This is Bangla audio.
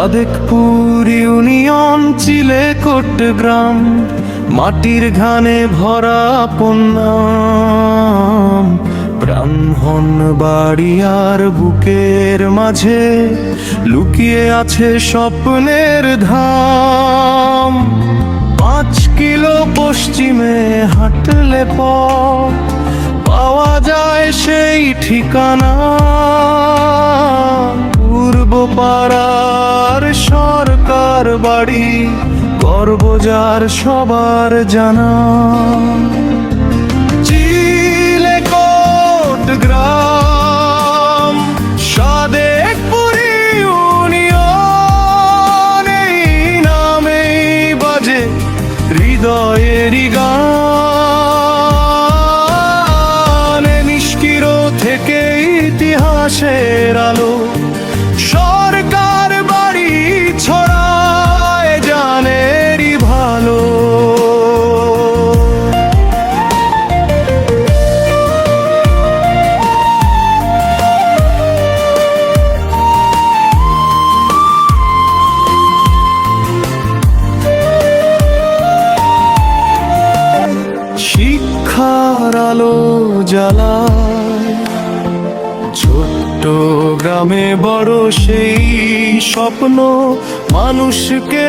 সাদেকপুর ইউনিয়ন চিলেকোট গ্রাম, মাটির ঘানে ভরা পন্নাম। ব্রাহ্মণ বাড়িয়ার বুকের মাঝে লুকিয়ে আছে স্বপ্নের ধাম। 5 কিলো পশ্চিমে হাঁটলে পথ পাওয়া যায় সেই ঠিকানা, পূর্ব পাড়ার সরকার বাড়ি, গর্ব যার সবার জানা। চিলেকোট গ্রাম, সাদেকপুর ইউনিয়ন, এই নামেই বাজে হৃদয়েরই গান। নিষ্কির থেকে ইতিহাসের আলো, সরকার বাড়ি ছড়ায় জানেরই ভালো। শিক্ষার আলো জ্বালায় ছোট্ট গ্রামে বড় সেই স্বপ্ন, মানুষকে